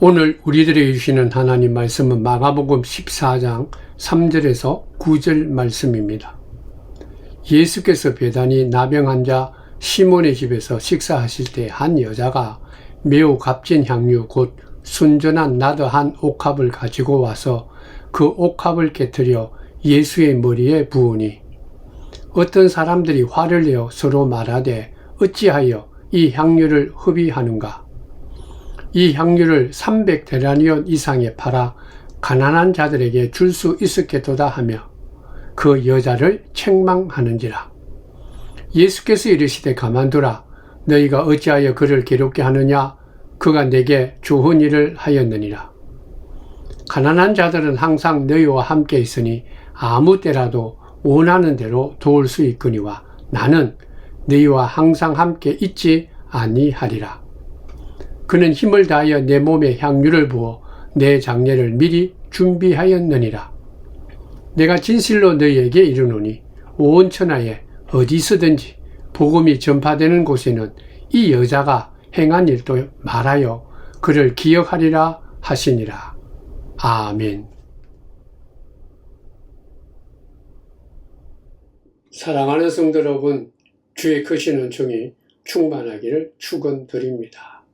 오늘 우리들에게 주시는 하나님 말씀은 마가복음 14장 3절에서 9절 말씀입니다. 예수께서 배단이 나병 환자 시몬의 집에서 식사하실 때 한 여자가 매우 값진 향유 곧 순전한 나드 한 옥합을 가지고 와서 그 옥합을 깨뜨려 예수의 머리에 부으니 어떤 사람들이 화를 내어 서로 말하되 어찌하여 이 향유를 흡의하는가? 이 향유를 300데나리온 이상에 팔아 가난한 자들에게 줄 수 있었겠도다 하며 그 여자를 책망하는지라. 예수께서 이르시되 가만두라. 너희가 어찌하여 그를 괴롭게 하느냐? 그가 내게 좋은 일을 하였느니라. 가난한 자들은 항상 너희와 함께 있으니 아무 때라도 원하는 대로 도울 수 있거니와 나는 너희와 항상 함께 있지 아니하리라. 그는 힘을 다하여 내 몸에 향유를 부어 내 장례를 미리 준비하였느니라. 내가 진실로 너희에게 이르노니 온 천하에 어디서든지 복음이 전파되는 곳에는 이 여자가 행한 일도 말하여 그를 기억하리라 하시니라. 아멘. 사랑하는 성도 여러분, 주의 크신 은총이 충만하기를 축원드립니다.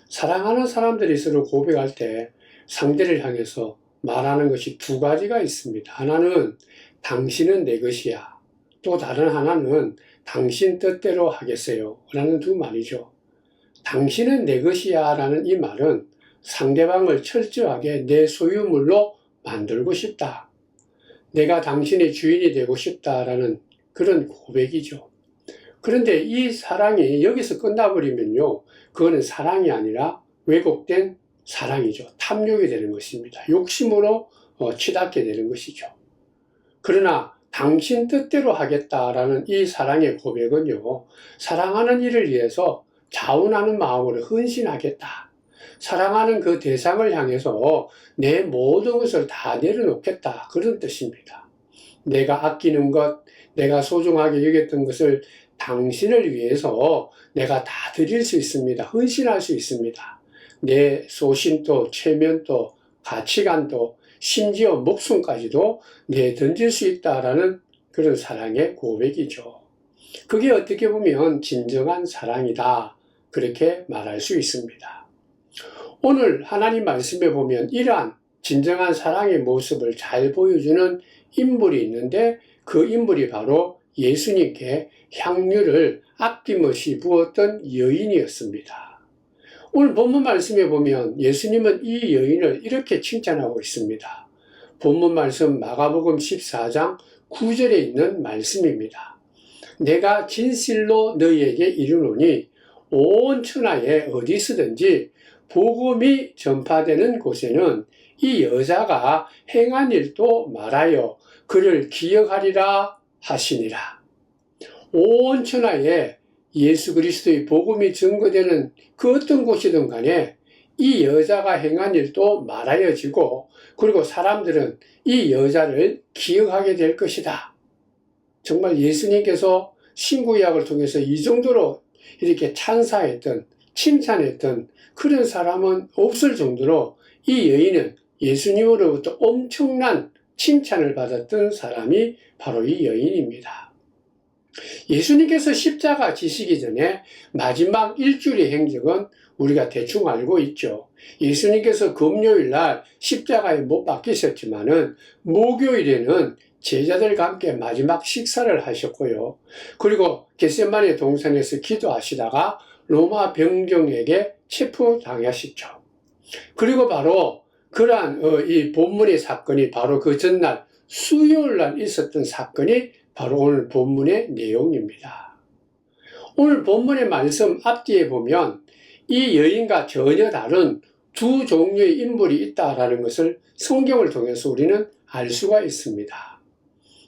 사랑하는 사람들이 서로 고백할 때 상대를 향해서 말하는 것이 두 가지가 있습니다. 하나는 당신은 내 것이야. 또 다른 하나는 당신 뜻대로 하겠어요. 라는 두 말이죠. 당신은 내 것이야 라는 이 말은 상대방을 철저하게 내 소유물로 만들고 싶다. 내가 당신의 주인이 되고 싶다라는 그런 고백이죠. 그런데 이 사랑이 여기서 끝나버리면요. 그거는 사랑이 아니라 왜곡된 사랑이죠. 탐욕이 되는 것입니다. 욕심으로 치닫게 되는 것이죠. 그러나 당신 뜻대로 하겠다라는 이 사랑의 고백은요. 사랑하는 이를 위해서 자원하는 마음으로 헌신하겠다. 사랑하는 그 대상을 향해서 내 모든 것을 다 내려놓겠다. 그런 뜻입니다. 내가 아끼는 것, 내가 소중하게 여겼던 것을 당신을 위해서 내가 다 드릴 수 있습니다. 헌신할 수 있습니다. 내 소신도, 체면도, 가치관도, 심지어 목숨까지도 내던질 수 있다라는 그런 사랑의 고백이죠. 그게 어떻게 보면 진정한 사랑이다. 그렇게 말할 수 있습니다. 오늘 하나님 말씀에 보면 이러한 진정한 사랑의 모습을 잘 보여주는 인물이 있는데 그 인물이 바로 예수님께 향유를 아낌없이 부었던 여인이었습니다. 오늘 본문 말씀에 보면 예수님은 이 여인을 이렇게 칭찬하고 있습니다. 본문 말씀 마가복음 14장 9절에 있는 말씀입니다. 내가 진실로 너희에게 이르노니 온 천하에 어디서든지 복음이 전파되는 곳에는 이 여자가 행한 일도 말하여 그를 기억하리라 하시니라. 온 천하에 예수 그리스도의 복음이 증거되는 그 어떤 곳이든 간에 이 여자가 행한 일도 말하여지고 그리고 사람들은 이 여자를 기억하게 될 것이다. 정말 예수님께서 신구약을 통해서 이 정도로 이렇게 찬사했던 칭찬했던 그런 사람은 없을 정도로 이 여인은 예수님으로부터 엄청난 칭찬을 받았던 사람이 바로 이 여인입니다. 예수님께서 십자가 지시기 전에 마지막 일주일의 행적은 우리가 대충 알고 있죠. 예수님께서 금요일 날 십자가에 못 박히셨지만은 목요일에는 제자들과 함께 마지막 식사를 하셨고요. 그리고 겟세마네 동산에서 기도하시다가 로마 병정에게 체포당하셨죠. 그리고 바로 그러한 이 본문의 사건이 바로 그 전날 수요일 날 있었던 사건이 바로 오늘 본문의 내용입니다. 오늘 본문의 말씀 앞뒤에 보면 이 여인과 전혀 다른 두 종류의 인물이 있다라는 것을 성경을 통해서 우리는 알 수가 있습니다.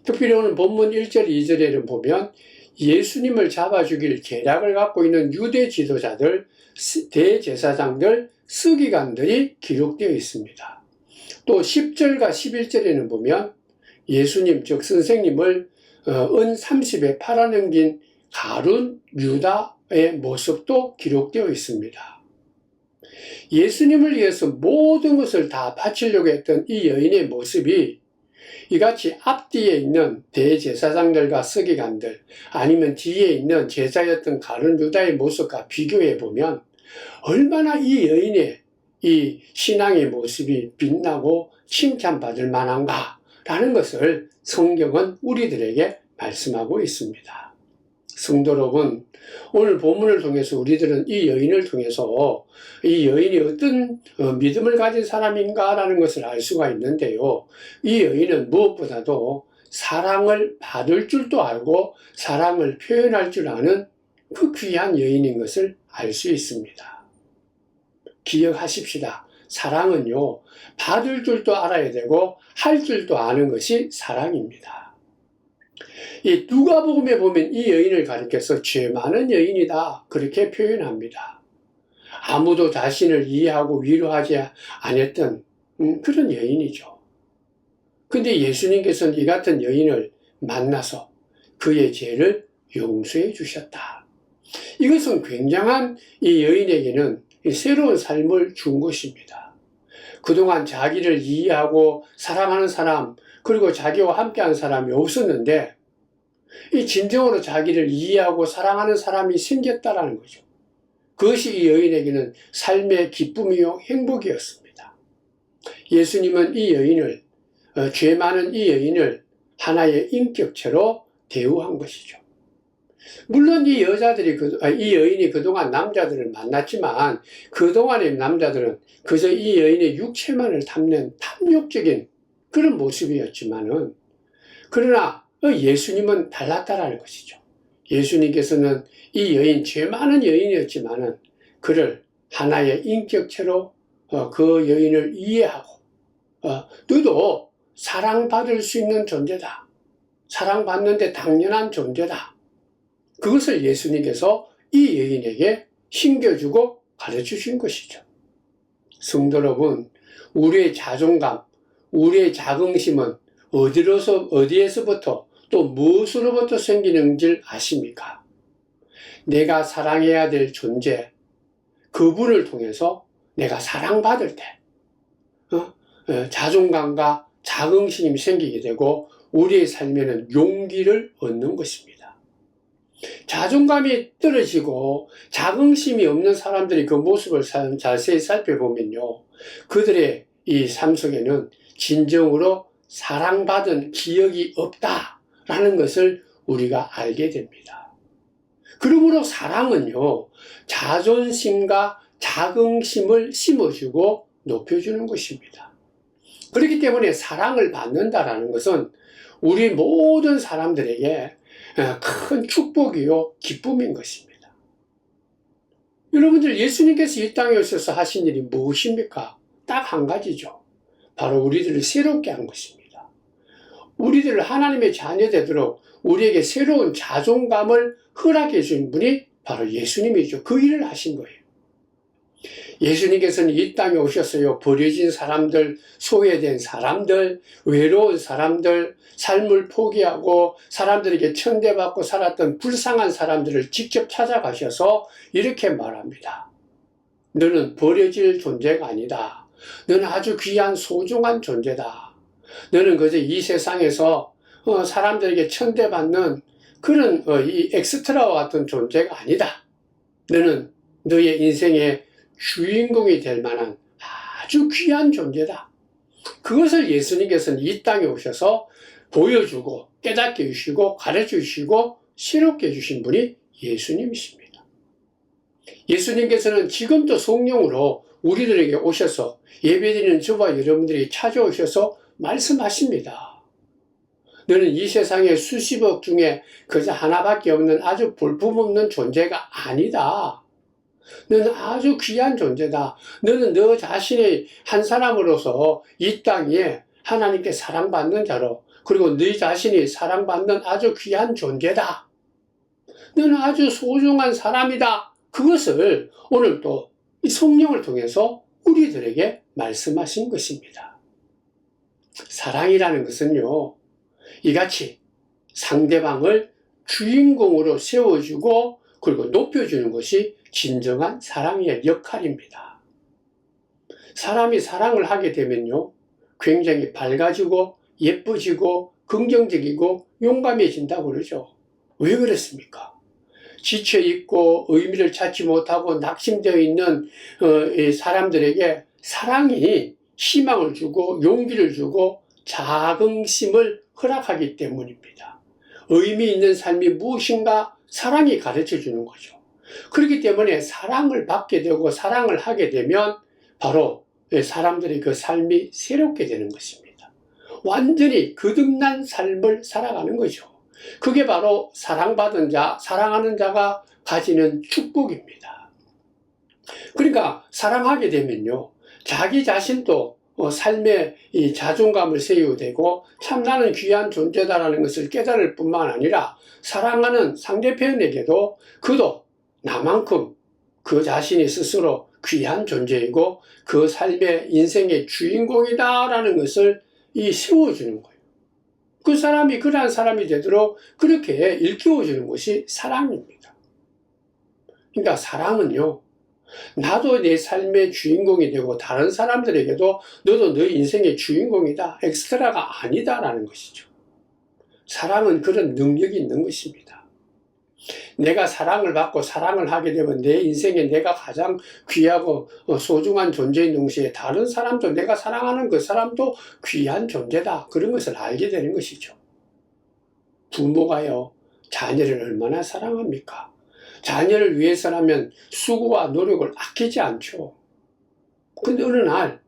특별히 오늘 본문 1절, 2절에는 보면 예수님을 잡아주길 계략을 갖고 있는 유대 지도자들, 대제사장들, 서기관들이 기록되어 있습니다. 또 10절과 11절에는 보면 예수님, 즉 선생님을 은 30에 팔아넘긴 가룟 유다의 모습도 기록되어 있습니다. 예수님을 위해서 모든 것을 다 바치려고 했던 이 여인의 모습이 이같이 앞뒤에 있는 대제사장들과 서기관들, 아니면 뒤에 있는 제자였던 가룟 유다의 모습과 비교해 보면 얼마나 이 여인의 이 신앙의 모습이 빛나고 칭찬받을 만한가 라는 것을 성경은 우리들에게 말씀하고 있습니다. 성도 여러분, 오늘 본문을 통해서 우리들은 이 여인을 통해서 이 여인이 어떤 믿음을 가진 사람인가라는 것을 알 수가 있는데요. 이 여인은 무엇보다도 사랑을 받을 줄도 알고 사랑을 표현할 줄 아는 그 귀한 여인인 것을 알 수 있습니다. 기억하십시다. 사랑은요, 받을 줄도 알아야 되고 할 줄도 아는 것이 사랑입니다. 이 누가복음에 보면 이 여인을 가리켜서 죄 많은 여인이다 그렇게 표현합니다. 아무도 자신을 이해하고 위로하지 않았던 그런 여인이죠. 근데 예수님께서는 이 같은 여인을 만나서 그의 죄를 용서해 주셨다. 이것은 굉장한 이 여인에게는 새로운 삶을 준 것입니다. 그동안 자기를 이해하고 사랑하는 사람, 그리고 자기와 함께한 사람이 없었는데 이 진정으로 자기를 이해하고 사랑하는 사람이 생겼다라는 거죠. 그것이 이 여인에게는 삶의 기쁨이요 행복이었습니다. 예수님은 이 여인을, 죄 많은 이 여인을 하나의 인격체로 대우한 것이죠. 물론 이 여인이 그동안 남자들을 만났지만 그동안의 남자들은 그저 이 여인의 육체만을 탐낸 탐욕적인 그런 모습이었지만은, 그러나 예수님은 달랐다라는 것이죠. 예수님께서는 이 여인, 죄 많은 여인이었지만은 그를 하나의 인격체로 그 여인을 이해하고 너도 사랑받을 수 있는 존재다. 사랑받는데 당연한 존재다. 그것을 예수님께서 이 여인에게 신겨주고 가르쳐주신 것이죠. 성도 여러분, 우리의 자존감, 우리의 자긍심은 어디에서부터 또 무엇으로부터 생기는 줄 아십니까? 내가 사랑해야 될 존재, 그분을 통해서 내가 사랑받을 때 자존감과 자긍심이 생기게 되고 우리의 삶에는 용기를 얻는 것입니다. 자존감이 떨어지고 자긍심이 없는 사람들이 그 모습을 자세히 살펴보면요, 그들의 이 삶 속에는 진정으로 사랑받은 기억이 없다라는 것을 우리가 알게 됩니다. 그러므로 사랑은요, 자존심과 자긍심을 심어주고 높여주는 것입니다. 그렇기 때문에 사랑을 받는다라는 것은 우리 모든 사람들에게 큰 축복이요 기쁨인 것입니다. 여러분들, 예수님께서 이 땅에 오셔서 하신 일이 무엇입니까? 딱 한 가지죠. 바로 우리들을 새롭게 한 것입니다. 우리들을 하나님의 자녀 되도록 우리에게 새로운 자존감을 허락해 준 분이 바로 예수님이죠. 그 일을 하신 거예요. 예수님께서는 이 땅에 오셨어요. 버려진 사람들, 소외된 사람들, 외로운 사람들, 삶을 포기하고 사람들에게 천대받고 살았던 불쌍한 사람들을 직접 찾아가셔서 이렇게 말합니다. 너는 버려질 존재가 아니다. 너는 아주 귀한 소중한 존재다. 너는 그저 이 세상에서 사람들에게 천대받는 그런 이 엑스트라와 같은 존재가 아니다. 너는 너의 인생의 주인공이 될 만한 아주 귀한 존재다. 그것을 예수님께서는 이 땅에 오셔서 보여주고 깨닫게 해주시고 가르쳐 주시고 새롭게 해주신 분이 예수님이십니다. 예수님께서는 지금도 성령으로 우리들에게 오셔서 예배드리는 저와 여러분들이 찾아오셔서 말씀하십니다. 너는 이 세상의 수십억 중에 그저 하나밖에 없는 아주 볼품없는 존재가 아니다. 너는 아주 귀한 존재다. 너는 너 자신의 한 사람으로서 이 땅에 하나님께 사랑받는 자로, 그리고 너 자신이 사랑받는 아주 귀한 존재다. 너는 아주 소중한 사람이다. 그것을 오늘 또 이 성령을 통해서 우리들에게 말씀하신 것입니다. 사랑이라는 것은요, 이같이 상대방을 주인공으로 세워주고 그리고 높여주는 것이 진정한 사랑의 역할입니다. 사람이 사랑을 하게 되면요, 굉장히 밝아지고 예뻐지고 긍정적이고 용감해진다고 그러죠. 왜 그렇습니까? 지쳐있고 의미를 찾지 못하고 낙심되어 있는 사람들에게 사랑이 희망을 주고 용기를 주고 자긍심을 허락하기 때문입니다. 의미 있는 삶이 무엇인가 사랑이 가르쳐 주는 거죠. 그렇기 때문에 사랑을 받게 되고 사랑을 하게 되면 바로 사람들의 그 삶이 새롭게 되는 것입니다. 완전히 거듭난 삶을 살아가는 거죠. 그게 바로 사랑받은 자, 사랑하는 자가 가지는 축복입니다. 그러니까 사랑하게 되면요, 자기 자신도 삶의 이 자존감을 세우게 되고 참 나는 귀한 존재다라는 것을 깨달을 뿐만 아니라 사랑하는 상대편에게도 그도 나만큼 그 자신이 스스로 귀한 존재이고 그 삶의 인생의 주인공이다라는 것을 세워주는 거예요. 그 사람이 그러한 사람이 되도록 그렇게 일깨워주는 것이 사랑입니다. 그러니까 사랑은요, 나도 내 삶의 주인공이 되고 다른 사람들에게도 너도 너의 인생의 주인공이다, 엑스트라가 아니다라는 것이죠. 사랑은 그런 능력이 있는 것입니다. 내가 사랑을 받고 사랑을 하게 되면 내 인생에 내가 가장 귀하고 소중한 존재인 동시에 다른 사람도 내가 사랑하는 그 사람도 귀한 존재다, 그런 것을 알게 되는 것이죠. 부모가요, 자녀를 얼마나 사랑합니까? 자녀를 위해서라면 수고와 노력을 아끼지 않죠. 근데 어느 날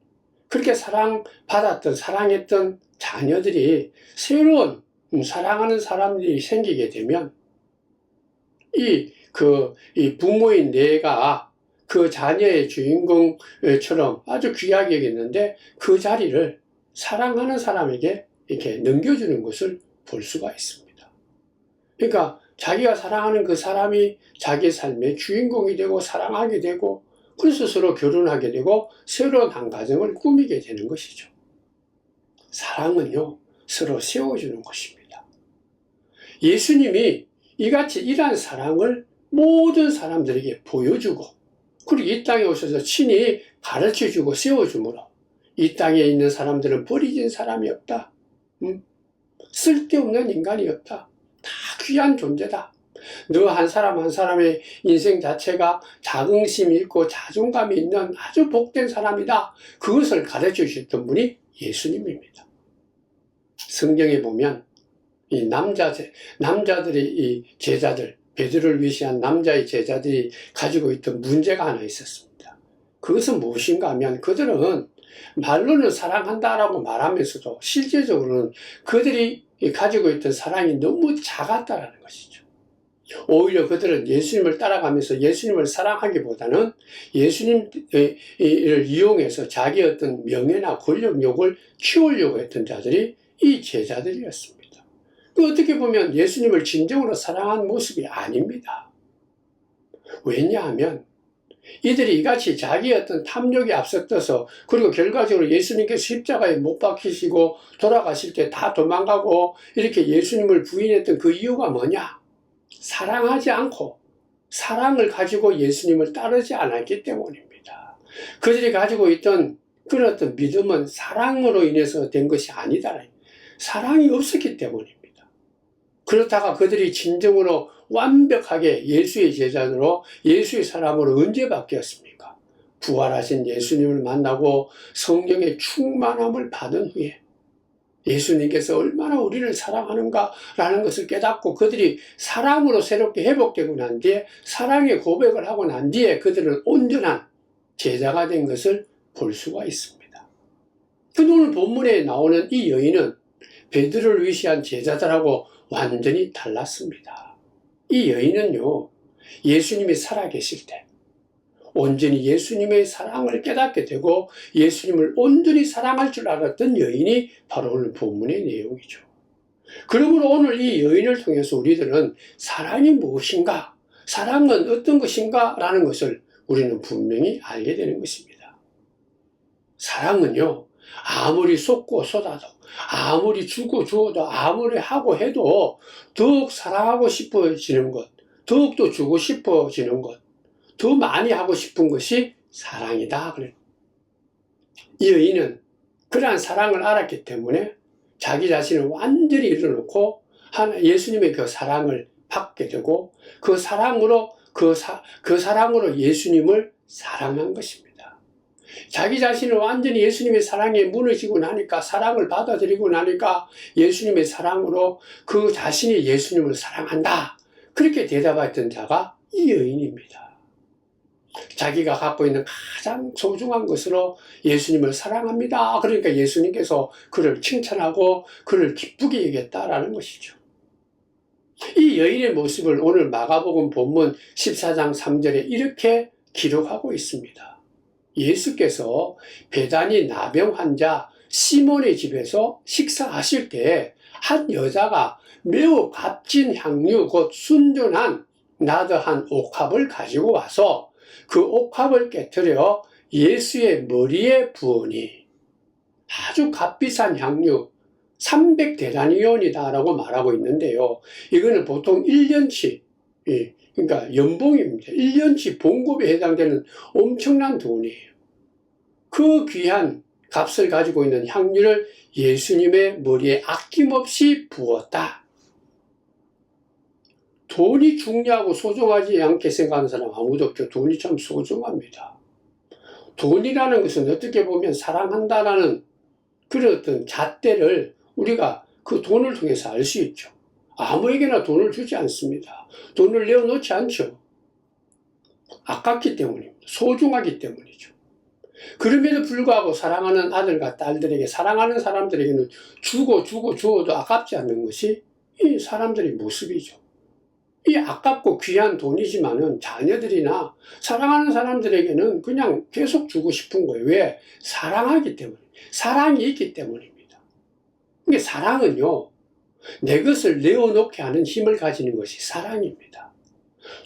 그렇게 사랑받았던 사랑했던 자녀들이 새로운 사랑하는 사람들이 생기게 되면 이 부모인 내가 그 자녀의 주인공처럼 아주 귀하게 여겼는데 그 자리를 사랑하는 사람에게 이렇게 넘겨주는 것을 볼 수가 있습니다. 그러니까 자기가 사랑하는 그 사람이 자기 삶의 주인공이 되고 사랑하게 되고 그래서 서로 결혼하게 되고 새로운 한 가정을 꾸미게 되는 것이죠. 사랑은요, 서로 세워주는 것입니다. 예수님이 이같이 이러한 사랑을 모든 사람들에게 보여주고 그리고 이 땅에 오셔서 친히 가르쳐주고 세워주므로 이 땅에 있는 사람들은 버려진 사람이 없다. 쓸데없는 인간이 없다. 다 귀한 존재다. 너 한 사람 한 사람의 인생 자체가 자긍심이 있고 자존감이 있는 아주 복된 사람이다. 그것을 가르쳐 주셨던 분이 예수님입니다. 성경에 보면 이 남자들이 이 제자들, 베드로를 위시한 남자의 제자들이 가지고 있던 문제가 하나 있었습니다. 그것은 무엇인가 하면 그들은 말로는 사랑한다라고 말하면서도 실제적으로는 그들이 가지고 있던 사랑이 너무 작았다라는 것이죠. 오히려 그들은 예수님을 따라가면서 예수님을 사랑하기보다는 예수님을 이용해서 자기의 어떤 명예나 권력욕을 키우려고 했던 자들이 이 제자들이었습니다. 어떻게 보면 예수님을 진정으로 사랑한 모습이 아닙니다. 왜냐하면 이들이 이같이 자기의 어떤 탐욕에 앞서떠서 그리고 결과적으로 예수님께서 십자가에 못 박히시고 돌아가실 때 다 도망가고 이렇게 예수님을 부인했던 그 이유가 뭐냐? 사랑하지 않고 사랑을 가지고 예수님을 따르지 않았기 때문입니다. 그들이 가지고 있던 그런 어떤 믿음은 사랑으로 인해서 된 것이 아니다. 사랑이 없었기 때문입니다. 그렇다가 그들이 진정으로 완벽하게 예수의 제자로 예수의 사람으로 언제 바뀌었습니까? 부활하신 예수님을 만나고 성령의 충만함을 받은 후에 예수님께서 얼마나 우리를 사랑하는가라는 것을 깨닫고 그들이 사랑으로 새롭게 회복되고 난 뒤에 사랑의 고백을 하고 난 뒤에 그들은 온전한 제자가 된 것을 볼 수가 있습니다. 근데 오늘 본문에 나오는 이 여인은 베드로를 위시한 제자들하고 완전히 달랐습니다. 이 여인은요, 예수님이 살아계실 때 온전히 예수님의 사랑을 깨닫게 되고 예수님을 온전히 사랑할 줄 알았던 여인이 바로 오늘 본문의 내용이죠. 그러므로 오늘 이 여인을 통해서 우리들은 사랑이 무엇인가, 사랑은 어떤 것인가 라는 것을 우리는 분명히 알게 되는 것입니다. 사랑은요, 아무리 쏟고 쏟아도, 아무리 주고 주어도, 아무리 하고 해도 더욱 사랑하고 싶어지는 것, 더욱더 주고 싶어지는 것, 더 많이 하고 싶은 것이 사랑이다. 그래. 이 여인은 그러한 사랑을 알았기 때문에 자기 자신을 완전히 잃어놓고 예수님의 그 사랑을 받게 되고 그 사랑으로 예수님을 사랑한 것입니다. 자기 자신을 완전히 예수님의 사랑에 무너지고 나니까, 사랑을 받아들이고 나니까 예수님의 사랑으로 그 자신이 예수님을 사랑한다. 그렇게 대답했던 자가 이 여인입니다. 자기가 갖고 있는 가장 소중한 것으로 예수님을 사랑합니다. 그러니까 예수님께서 그를 칭찬하고 그를 기쁘게 여겼다라는 것이죠. 이 여인의 모습을 오늘 마가복음 본문 14장 3절에 이렇게 기록하고 있습니다. 예수께서 베다니 나병 환자 시몬의 집에서 식사하실 때 한 여자가 매우 값진 향유 곧 순전한 나드 한 옥합을 가지고 와서 그 옥합을 깨트려 예수의 머리에 부으니, 아주 값비싼 향유 300데나리온이다 라고 말하고 있는데요. 이거는 보통 1년치, 그러니까 연봉입니다. 1년치 봉급에 해당되는 엄청난 돈이에요. 그 귀한 값을 가지고 있는 향유를 예수님의 머리에 아낌없이 부었다. 돈이 중요하고 소중하지 않게 생각하는 사람 아무도 없죠. 돈이 참 소중합니다. 돈이라는 것은 어떻게 보면 사랑한다라는 그런 어떤 잣대를 우리가 그 돈을 통해서 알 수 있죠. 아무에게나 돈을 주지 않습니다. 돈을 내어놓지 않죠. 아깝기 때문입니다. 소중하기 때문이죠. 그럼에도 불구하고 사랑하는 아들과 딸들에게, 사랑하는 사람들에게는 주고 주어도 아깝지 않는 것이 이 사람들의 모습이죠. 이 아깝고 귀한 돈이지만은 자녀들이나 사랑하는 사람들에게는 그냥 계속 주고 싶은 거예요. 왜? 사랑하기 때문에. 사랑이 있기 때문입니다. 이게 사랑은요, 내 것을 내어놓게 하는 힘을 가지는 것이 사랑입니다.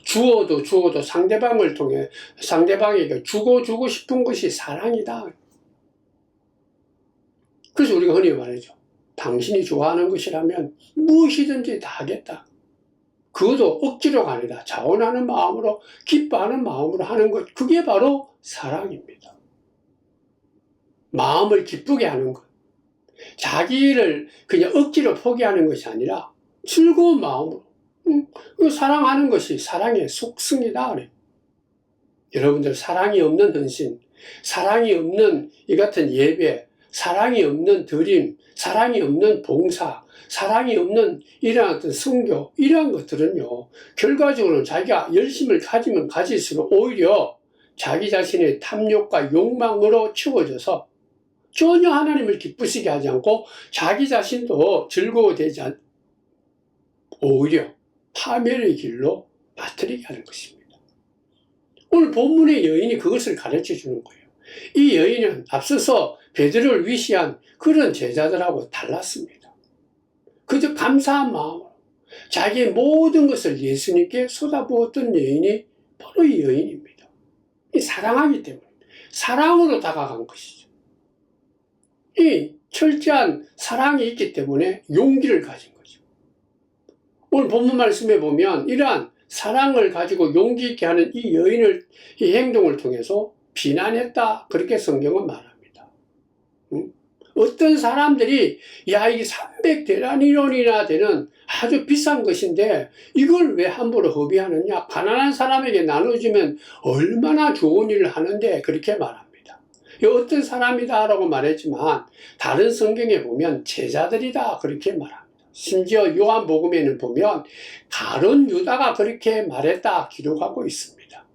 주어도 상대방을 통해 상대방에게 주고 싶은 것이 사랑이다. 그래서 우리가 흔히 말하죠. 당신이 좋아하는 것이라면 무엇이든지 다 하겠다. 그것도 억지로가 아니라 자원하는 마음으로, 기뻐하는 마음으로 하는 것, 그게 바로 사랑입니다. 마음을 기쁘게 하는 것, 자기를 그냥 억지로 포기하는 것이 아니라 즐거운 마음으로 사랑하는 것이 사랑의 속성이다. 그래. 여러분들, 사랑이 없는 헌신, 사랑이 없는 이 같은 예배, 사랑이 없는 드림, 사랑이 없는 봉사, 사랑이 없는 이러한 어떤 선교, 이러한 것들은요, 결과적으로는 자기가 열심을 가지면 가질수록 오히려 자기 자신의 탐욕과 욕망으로 채워져서 전혀 하나님을 기쁘시게 하지 않고 자기 자신도 즐거워되지 않고 오히려 파멸의 길로 빠뜨리게 하는 것입니다. 오늘 본문의 여인이 그것을 가르쳐 주는 거예요. 이 여인은 앞서서 베드로를 위시한 그런 제자들하고 달랐습니다. 그저 감사한 마음으로 자기의 모든 것을 예수님께 쏟아부었던 여인이 바로 이 여인입니다. 이 사랑하기 때문에 사랑으로 다가간 것이죠. 이 철저한 사랑이 있기 때문에 용기를 가진 거죠. 오늘 본문 말씀에 보면 이러한 사랑을 가지고 용기 있게 하는 이 여인을, 이 행동을 통해서 비난했다, 그렇게 성경은 말합니다. 어떤 사람들이 야, 이게 300데나리온이나 되는 아주 비싼 것인데 이걸 왜 함부로 허비하느냐, 가난한 사람에게 나눠주면 얼마나 좋은 일을 하는데, 그렇게 말합니다. 어떤 사람이다 라고 말했지만 다른 성경에 보면 제자들이다, 그렇게 말합니다. 심지어 요한복음에는 보면 가룟 유다가 그렇게 말했다 기록하고 있습니다.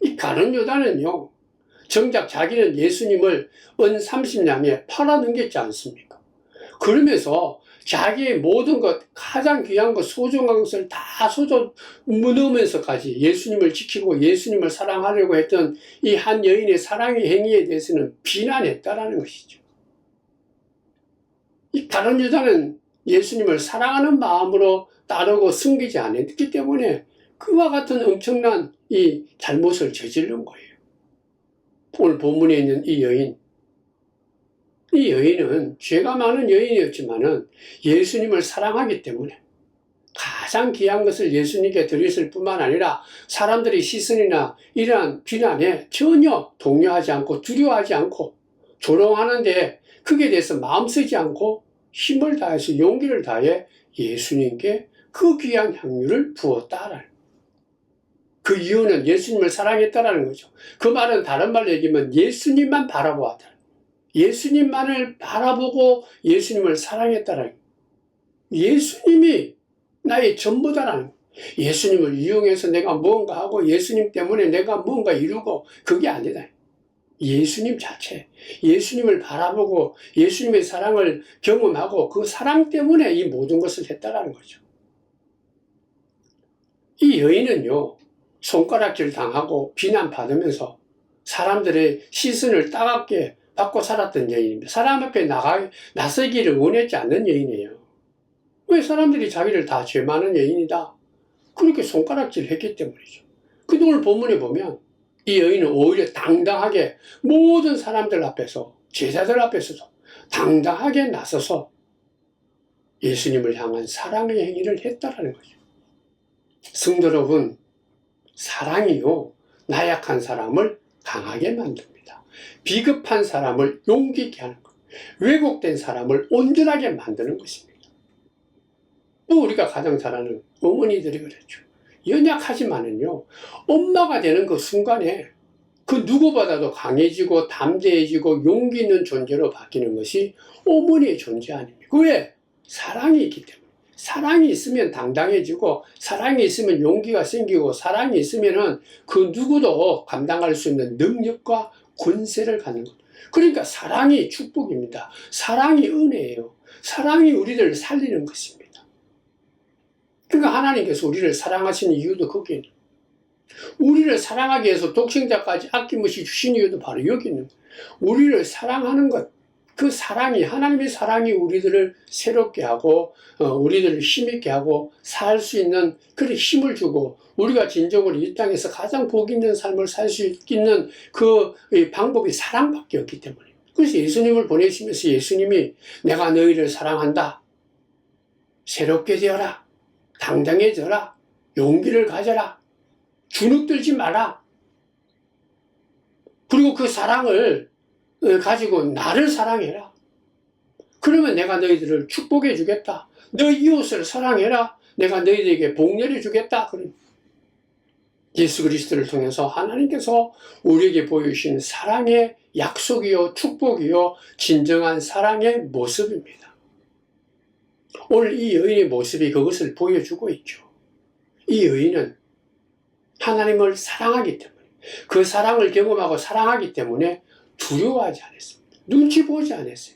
이 가룟 유다는요, 정작 자기는 예수님을 은 30냥에 팔아넘겼지 않습니까? 그러면서 자기의 모든 것, 가장 귀한 것, 소중한 것을 다 쏟아 넣으면서까지 예수님을 지키고 예수님을 사랑하려고 했던 이 한 여인의 사랑의 행위에 대해서는 비난했다라는 것이죠. 이 가룟 유다는 예수님을 사랑하는 마음으로 따르고 숨기지 않았기 때문에 그와 같은 엄청난 이 잘못을 저지른 거예요. 오늘 본문에 있는 이 여인은 죄가 많은 여인이었지만은 예수님을 사랑하기 때문에 가장 귀한 것을 예수님께 드렸을 뿐만 아니라 사람들의 시선이나 이러한 비난에 전혀 동요하지 않고 두려워하지 않고 조롱하는데 그게 대해서 마음 쓰지 않고 힘을 다해서 용기를 다해 예수님께 그 귀한 향유를 부었다라는 그 이유는 예수님을 사랑했다라는 거죠. 그 말은 다른 말로 얘기하면 예수님만 바라보았다. 예수님만을 바라보고 예수님을 사랑했다라는 거예요. 예수님이 나의 전부다라는 거예요. 예수님을 이용해서 내가 무언가 하고 예수님 때문에 내가 무언가 이루고 그게 아니다. 예수님 자체, 예수님을 바라보고 예수님의 사랑을 경험하고 그 사랑 때문에 이 모든 것을 했다라는 거죠. 이 여인은요, 손가락질 당하고 비난받으면서 사람들의 시선을 따갑게 받고 살았던 여인입니다. 사람 앞에 나서기를 원하지 않는 여인이에요. 왜 사람들이 자기를 다 죄 많은 여인이다 그렇게 손가락질 했기 때문이죠. 근데 오늘 본문에 보면 이 여인은 오히려 당당하게 모든 사람들 앞에서 제자들 앞에서도 당당하게 나서서 예수님을 향한 사랑의 행위를 했다라는 거죠. 성도 여러분, 사랑이요 나약한 사람을 강하게 만듭니다. 비급한 사람을 용기 있게 하는 것, 왜곡된 사람을 온전하게 만드는 것입니다. 또 우리가 가장 잘 아는 어머니들이 그랬죠. 연약하지만은요, 엄마가 되는 그 순간에 그 누구보다도 강해지고 담대해지고 용기 있는 존재로 바뀌는 것이 어머니의 존재 아닙니까? 왜? 사랑이 있기 때문에. 사랑이 있으면 당당해지고, 사랑이 있으면 용기가 생기고, 사랑이 있으면은 그 누구도 감당할 수 있는 능력과 권세를 갖는 것. 그러니까 사랑이 축복입니다. 사랑이 은혜예요. 사랑이 우리를 살리는 것입니다. 그러니까 하나님께서 우리를 사랑하시는 이유도 거기에 있는 거예요. 우리를 우리를 위해서 독생자까지 아낌없이 주신 이유도 바로 여기 있는 거예요. 우리를 사랑하는 것, 그 사랑이, 하나님의 사랑이 우리들을 새롭게 하고 우리들을 힘있게 하고 살 수 있는 그런 힘을 주고, 우리가 진정으로 이 땅에서 가장 복 있는 삶을 살 수 있는 그 방법이 사랑밖에 없기 때문에. 그래서 예수님을 보내시면서 예수님이 내가 너희를 사랑한다, 새롭게 되어라, 당당해져라, 용기를 가져라, 주눅들지 마라, 그리고 그 사랑을 가지고 나를 사랑해라. 그러면 내가 너희들을 축복해 주겠다. 너희 이웃을 사랑해라. 내가 너희들에게 복 내려주겠다. 예수 그리스도를 통해서 하나님께서 우리에게 보여주신 사랑의 약속이요, 축복이요, 진정한 사랑의 모습입니다. 오늘 이 여인의 모습이 그것을 보여주고 있죠. 이 여인은 하나님을 사랑하기 때문에, 그 사랑을 경험하고 사랑하기 때문에 두려워하지 않았습니다. 눈치 보지 않았어요.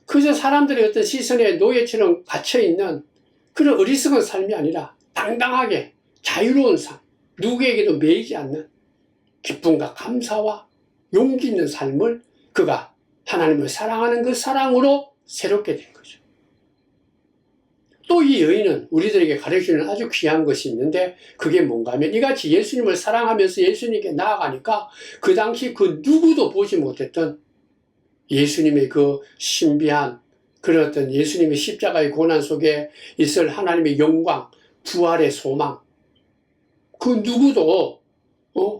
그저 사람들의 어떤 시선에 노예처럼 갇혀있는 그런 어리석은 삶이 아니라 당당하게 자유로운 삶, 누구에게도 매이지 않는 기쁨과 감사와 용기 있는 삶을 그가 하나님을 사랑하는 그 사랑으로 새롭게 된 거죠. 또 이 여인은 우리들에게 가르치는 아주 귀한 것이 있는데, 그게 뭔가 하면 이같이 예수님을 사랑하면서 예수님께 나아가니까 그 당시 그 누구도 보지 못했던 예수님의 그 신비한 그런 어떤 예수님의 십자가의 고난 속에 있을 하나님의 영광, 부활의 소망, 그 누구도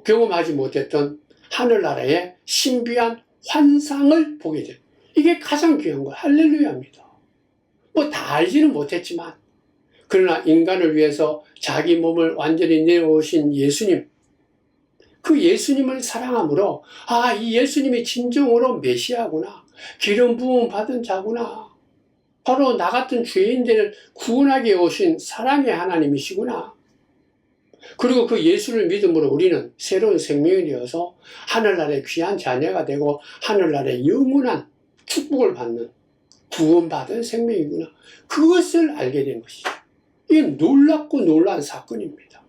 경험하지 못했던 하늘나라의 신비한 환상을 보게 돼요. 이게 가장 귀한 거예요. 할렐루야입니다. 뭐 다 알지는 못했지만, 그러나 인간을 위해서 자기 몸을 완전히 내어오신 예수님, 그 예수님을 사랑함으로, 아, 이 예수님이 진정으로 메시아구나, 기름 부음 받은 자구나, 바로 나 같은 죄인들을 구원하게 오신 사랑의 하나님이시구나. 그리고 그 예수를 믿음으로 우리는 새로운 생명이 되어서 하늘나라의 귀한 자녀가 되고 하늘나라의 영원한 축복을 받는 구원받은 생명이구나. 그것을 알게 된 것이죠. 이게 놀랍고 놀라운 사건입니다.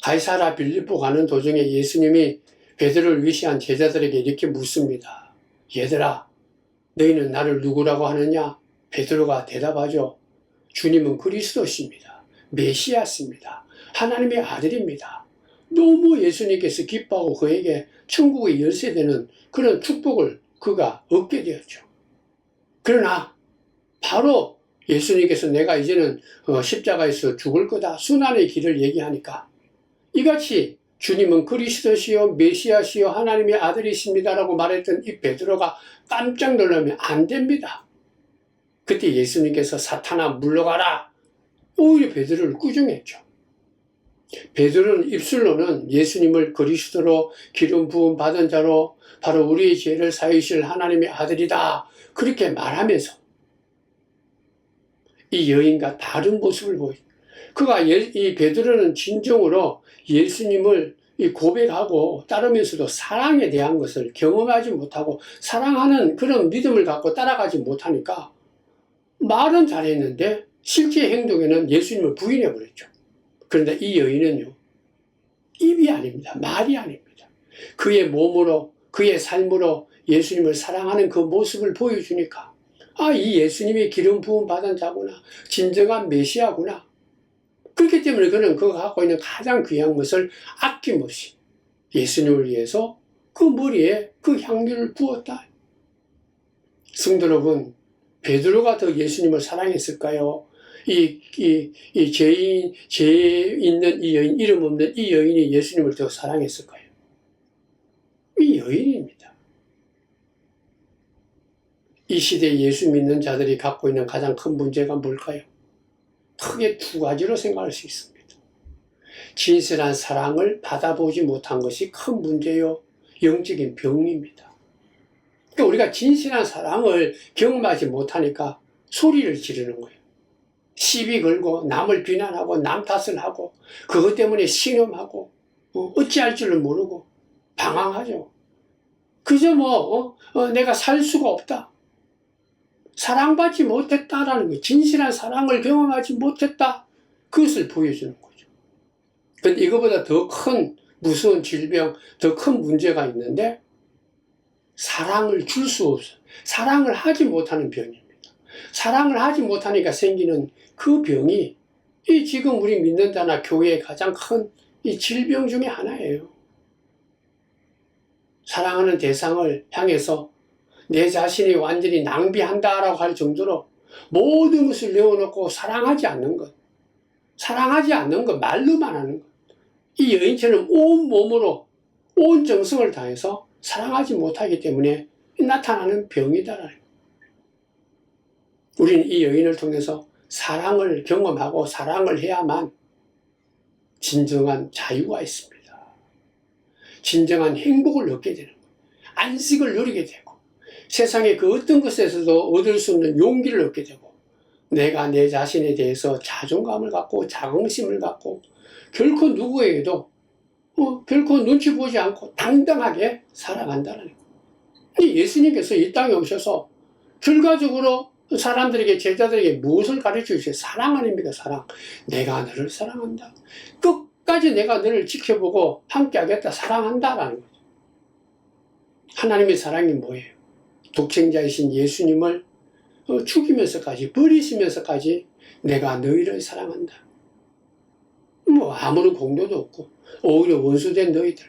가이사라 빌립보 가는 도중에 예수님이 베드로를 위시한 제자들에게 이렇게 묻습니다. 얘들아, 너희는 나를 누구라고 하느냐? 베드로가 대답하죠. 주님은 그리스도십니다. 메시아십니다. 하나님의 아들입니다. 너무 예수님께서 기뻐하고 그에게 천국의 열쇠되는 그런 축복을 그가 얻게 되었죠. 그러나 바로 예수님께서 내가 이제는 십자가에서 죽을 거다, 순환의 길을 얘기하니까 이같이 주님은 그리스도시요 메시아시요 하나님의 아들이십니다라고 말했던 이 베드로가 깜짝 놀라면 안 됩니다. 그때 예수님께서 사탄아 물러가라, 오히려 베드로를 꾸중했죠. 베드로는 입술로는 예수님을 그리스도로 기름 부음 받은 자로 바로 우리의 죄를 사하실 하나님의 아들이다, 그렇게 말하면서 이 여인과 다른 모습을 보여. 이 베드로는 진정으로 예수님을 고백하고 따르면서도 사랑에 대한 것을 경험하지 못하고 사랑하는 그런 믿음을 갖고 따라가지 못하니까 말은 잘했는데 실제 행동에는 예수님을 부인해버렸죠. 그런데 이 여인은요, 입이 아닙니다. 말이 아닙니다. 그의 몸으로, 그의 삶으로 예수님을 사랑하는 그 모습을 보여주니까 이 예수님이 기름 부음 받은 자구나, 진정한 메시아구나. 그렇기 때문에 그는 그가 갖고 있는 가장 귀한 것을 아낌없이 예수님을 위해서 그 머리에 그 향유를 부었다. 성도 여러분, 베드로가 더 예수님을 사랑했을까요? 죄 있는 이 여인, 이름 없는 이 여인이 예수님을 더 사랑했을까요? 이 여인입니다. 이 시대에 예수 믿는 자들이 갖고 있는 가장 큰 문제가 뭘까요? 크게 두 가지로 생각할 수 있습니다. 진실한 사랑을 받아보지 못한 것이 큰 문제요, 영적인 병입니다. 그러니까 우리가 진실한 사랑을 경험하지 못하니까 소리를 지르는 거예요. 시비 걸고 남을 비난하고 남 탓을 하고 그것 때문에 신음하고 어찌할 줄을 모르고 방황하죠. 그저 내가 살 수가 없다, 사랑받지 못했다라는 거예요. 진실한 사랑을 경험하지 못했다, 그것을 보여주는 거죠. 그런데 이거보다 더 큰 무서운 질병, 더 큰 문제가 있는데 사랑을 줄 수 없어요. 사랑을 하지 못하는 병입니다. 사랑을 하지 못하니까 생기는 그 병이 지금 우리 믿는 자나 교회의 가장 큰 이 질병 중에 하나예요. 사랑하는 대상을 향해서 내 자신이 완전히 낭비한다라고 할 정도로 모든 것을 내어놓고 사랑하지 않는 것, 말로만 하는 것, 이 여인처럼 온 몸으로 온 정성을 다해서 사랑하지 못하기 때문에 나타나는 병이다라는 거예요. 우리는 이 여인을 통해서 사랑을 경험하고 사랑을 해야만 진정한 자유가 있습니다. 진정한 행복을 얻게 되는 거예요. 안식을 누리게 되고 세상의 그 어떤 것에서도 얻을 수 없는 용기를 얻게 되고 내가 내 자신에 대해서 자존감을 갖고 자긍심을 갖고 결코 누구에게도 결코 눈치 보지 않고 당당하게 살아간다는 거예요. 예수님께서 이 땅에 오셔서 결과적으로 사람들에게, 제자들에게 무엇을 가르쳐 주세요? 사랑 아닙니까? 사랑. 내가 너를 사랑한다. 끝까지 내가 너를 지켜보고 함께 하겠다. 사랑한다라는 거죠. 하나님의 사랑이 뭐예요? 독생자이신 예수님을 죽이면서까지, 버리시면서까지 내가 너희를 사랑한다. 아무런 공로도 없고 오히려 원수된 너희들,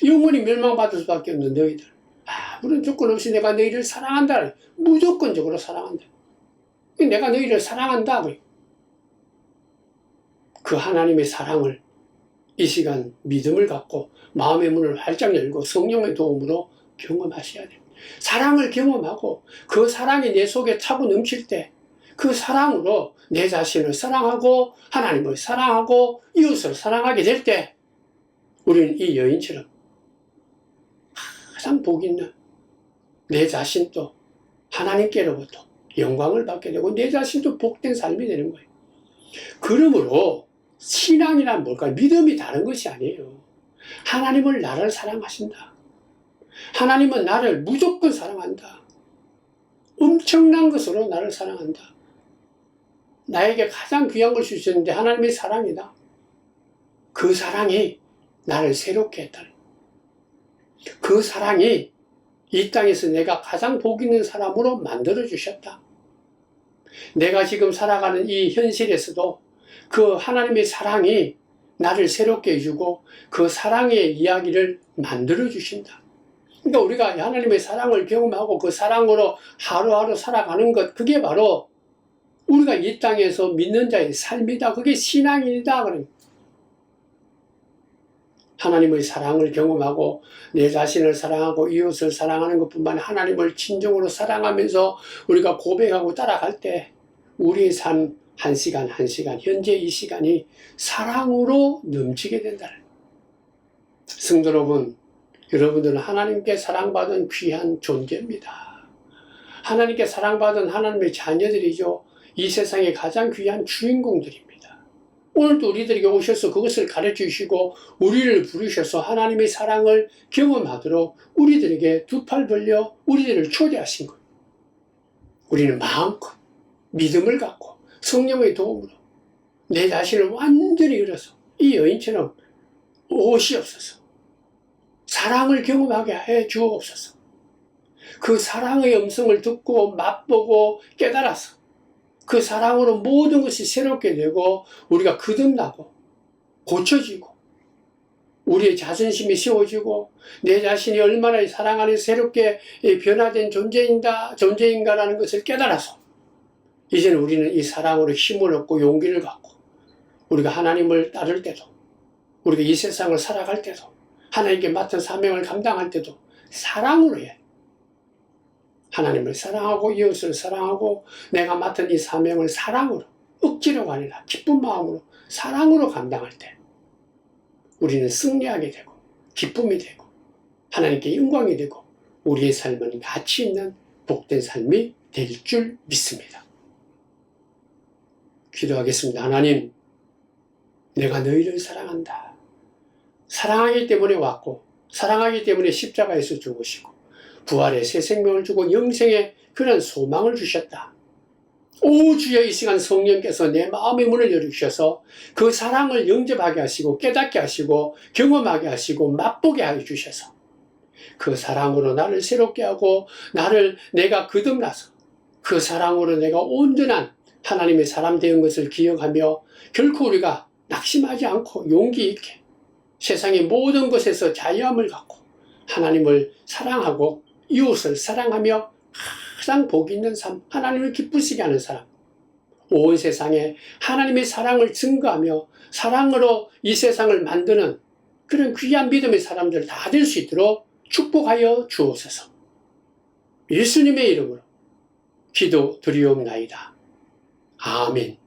영원히 멸망받을 수밖에 없는 너희들, 아무런 조건 없이 내가 너희를 사랑한다. 무조건적으로 사랑한다. 내가 너희를 사랑한다. 그 하나님의 사랑을 이 시간 믿음을 갖고 마음의 문을 활짝 열고 성령의 도움으로 경험하셔야 됩니다. 사랑을 경험하고 그 사랑이 내 속에 차고 넘칠 때 그 사랑으로 내 자신을 사랑하고 하나님을 사랑하고 이웃을 사랑하게 될 때 우리는 이 여인처럼 가장 복 있는 내 자신도 하나님께로부터 영광을 받게 되고 내 자신도 복된 삶이 되는 거예요. 그러므로 신앙이란 뭘까요? 믿음이 다른 것이 아니에요. 하나님을 나를 사랑하신다. 하나님은 나를 무조건 사랑한다. 엄청난 것으로 나를 사랑한다. 나에게 가장 귀한 걸 주셨는데 하나님의 사랑이다. 그 사랑이 나를 새롭게 했다. 그 사랑이 이 땅에서 내가 가장 복 있는 사람으로 만들어 주셨다. 내가 지금 살아가는 이 현실에서도 그 하나님의 사랑이 나를 새롭게 해주고 그 사랑의 이야기를 만들어 주신다. 그러니까 우리가 하나님의 사랑을 경험하고 그 사랑으로 하루하루 살아가는 것, 그게 바로 우리가 이 땅에서 믿는 자의 삶이다. 그게 신앙이다. 하나님의 사랑을 경험하고 내 자신을 사랑하고 이웃을 사랑하는 것뿐만 아니라 하나님을 진정으로 사랑하면서 우리가 고백하고 따라갈 때 우리의 삶 한 시간 한 시간, 현재 이 시간이 사랑으로 넘치게 된다. 성도 여러분, 여러분들은 하나님께 사랑받은 귀한 존재입니다. 하나님께 사랑받은 하나님의 자녀들이죠. 이 세상의 가장 귀한 주인공들입니다. 오늘도 우리들에게 오셔서 그것을 가르쳐 주시고 우리를 부르셔서 하나님의 사랑을 경험하도록 우리들에게 두 팔 벌려 우리들을 초대하신 것. 우리는 마음껏 믿음을 갖고 성령의 도움으로 내 자신을 완전히 잃어서 이 여인처럼 오시옵소서. 사랑을 경험하게 해 주옵소서. 그 사랑의 음성을 듣고 맛보고 깨달아서 그 사랑으로 모든 것이 새롭게 되고 우리가 거듭나고 고쳐지고 우리의 자존심이 세워지고 내 자신이 얼마나 사랑 안에 새롭게 변화된 존재인가라는 것을 깨달아서 이제는 우리는 이 사랑으로 힘을 얻고 용기를 갖고 우리가 하나님을 따를 때도 우리가 이 세상을 살아갈 때도 하나님께 맡은 사명을 감당할 때도 사랑으로 해. 하나님을 사랑하고 이웃을 사랑하고 내가 맡은 이 사명을 사랑으로, 억지로가 아니라 기쁜 마음으로 사랑으로 감당할 때 우리는 승리하게 되고 기쁨이 되고 하나님께 영광이 되고 우리의 삶은 가치 있는 복된 삶이 될 줄 믿습니다. 기도하겠습니다. 하나님, 내가 너희를 사랑한다. 사랑하기 때문에 왔고 사랑하기 때문에 십자가에서 죽으시고 부활의 새 생명을 주고 영생의 그런 소망을 주셨다. 오 주여, 이 시간 성령께서 내 마음의 문을 열어주셔서 그 사랑을 영접하게 하시고 깨닫게 하시고 경험하게 하시고 맛보게 해주셔서 그 사랑으로 나를 새롭게 하고 내가 거듭나서 그 사랑으로 내가 온전한 하나님의 사람 되는 것을 기억하며 결코 우리가 낙심하지 않고 용기 있게 세상의 모든 것에서 자유함을 갖고 하나님을 사랑하고 이웃을 사랑하며 가장 복 있는 삶, 하나님을 기쁘시게 하는 사람, 온 세상에 하나님의 사랑을 증거하며 사랑으로 이 세상을 만드는 그런 귀한 믿음의 사람들 다 될 수 있도록 축복하여 주옵소서. 예수님의 이름으로 기도드리옵나이다. 아멘.